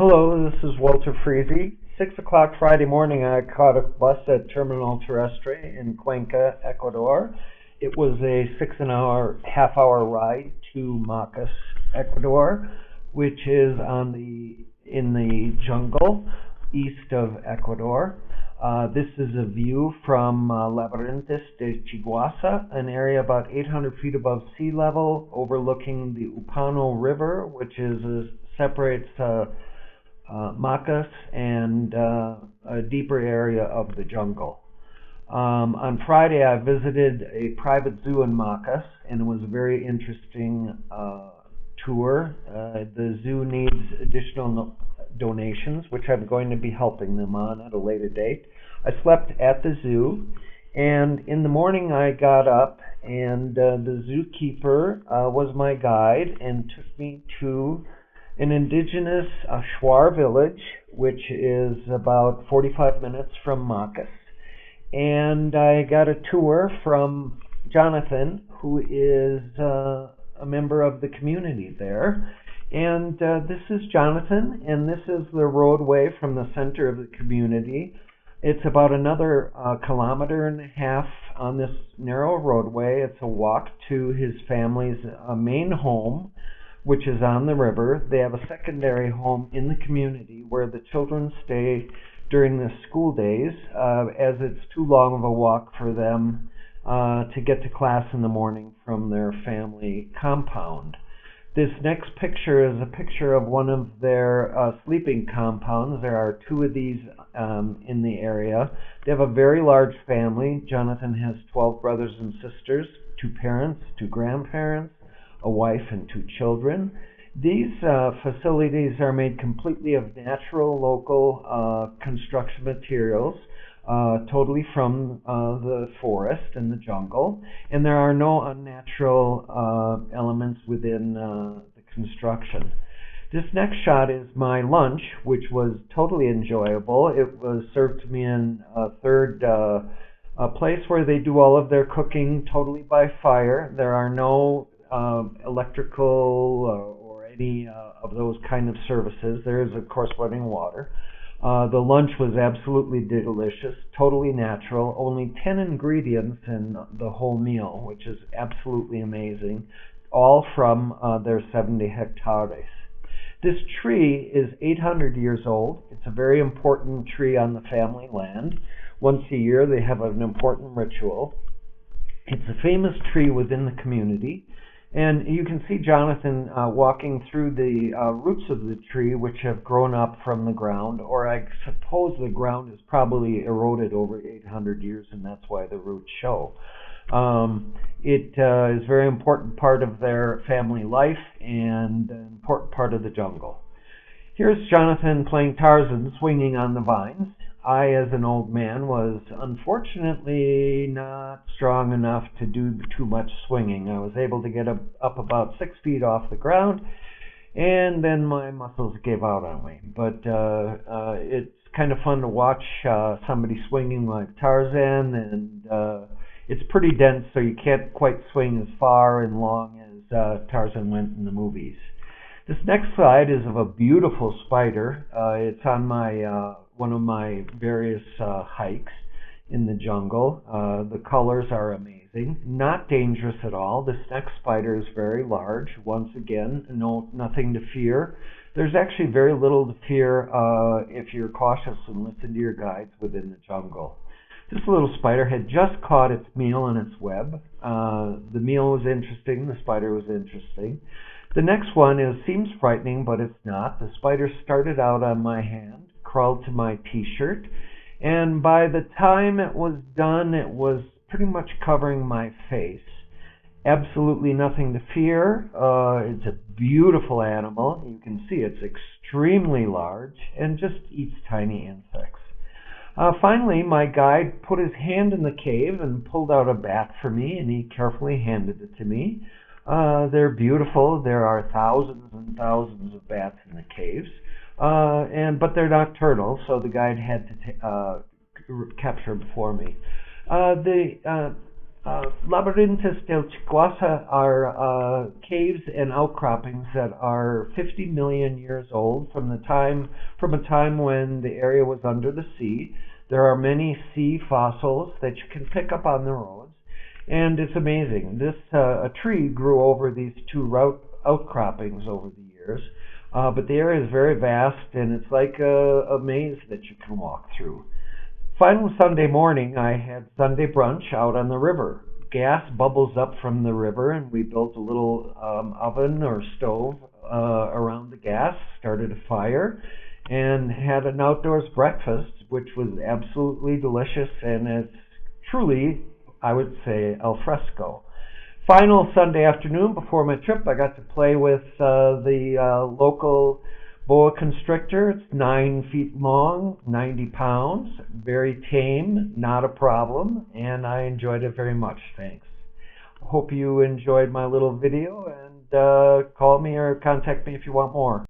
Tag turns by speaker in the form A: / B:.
A: Hello, this is Walter Freese. 6 o'clock Friday morning, I caught a bus at Terminal Terrestre in Cuenca, Ecuador. It was a half hour ride to Macas, Ecuador, which is in the jungle east of Ecuador. This is a view from Laberintes de Chiguasa, an area about 800 feet above sea level, overlooking the Upano River, which separates Macas and a deeper area of the jungle. On Friday, I visited a private zoo in Macas, and it was a very interesting tour. The zoo needs additional donations, which I'm going to be helping them on at a later date. I slept at the zoo, and in the morning I got up, and the zookeeper was my guide and took me to an indigenous Shuar village, which is about 45 minutes from Macas. And I got a tour from Jonathan, who is a member of the community there. And this is Jonathan, and this is the roadway from the center of the community. It's about another kilometer and a half on this narrow roadway. It's a walk to his family's main home, which is on the river. They have a secondary home in the community where the children stay during the school days, as it's too long of a walk for them to get to class in the morning from their family compound. This next picture is a picture of one of their sleeping compounds. There are two of these in the area. They have a very large family. Jonathan has 12 brothers and sisters, 2 parents, 2 grandparents, a wife, and 2 children. These facilities are made completely of natural, local construction materials, totally from the forest and the jungle, and there are no unnatural elements within the construction. This next shot is my lunch, which was totally enjoyable. It was served to me in a third place where they do all of their cooking totally by fire. There are no electrical or any of those kind of services. There is, of course, running water. The lunch was absolutely delicious, totally natural, only 10 ingredients in the whole meal, which is absolutely amazing, all from their 70 hectares. This tree is 800 years old. It's a very important tree on the family land. Once a year, they have an important ritual. It's a famous tree within the community. And you can see Jonathan walking through the roots of the tree, which have grown up from the ground, or I suppose the ground is probably eroded over 800 years, and that's why the roots show. It is a very important part of their family life and an important part of the jungle. Here's Jonathan playing Tarzan, swinging on the vines. I, as an old man, was unfortunately not strong enough to do too much swinging. I was able to get up about 6 feet off the ground, and then my muscles gave out on me. But it's kind of fun to watch somebody swinging like Tarzan, and it's pretty dense, so you can't quite swing as far and long as Tarzan went in the movies. This next slide is of a beautiful spider. It's on my one of my various hikes in the jungle. The colors are amazing, not dangerous at all. This next spider is very large. Once again, nothing to fear. There's actually very little to fear if you're cautious and listen to your guides within the jungle. This little spider had just caught its meal in its web. The meal was interesting. The spider was interesting. The next one seems frightening, but it's not. The spider started out on my hand, crawled to my t-shirt, and by the time it was done, it was pretty much covering my face. Absolutely nothing to fear. It's a beautiful animal. You can see it's extremely large and just eats tiny insects. Finally, my guide put his hand in the cave and pulled out a bat for me, and he carefully handed it to me. They're beautiful. There are thousands and thousands of bats in the caves, but they're nocturnal, so the guide had to capture them for me. The Labyrinthos del Chiguasa are caves and outcroppings that are 50 million years old from a time when the area was under the sea. There are many sea fossils that you can pick up on the roads, and it's amazing. This a tree grew over these two outcroppings over the years, but the area is very vast, and it's like a maze that you can walk through. Final Sunday morning, I had Sunday brunch out on the river. Gas bubbles up from the river, and we built a little oven or stove around the gas, started a fire, and had an outdoors breakfast, which was absolutely delicious, and it's truly, I would say, al fresco. Final Sunday afternoon before my trip, I got to play with the local boa constrictor. It's 9 feet long, 90 pounds, very tame, not a problem, and I enjoyed it very much. Thanks. Hope you enjoyed my little video, and call me or contact me if you want more.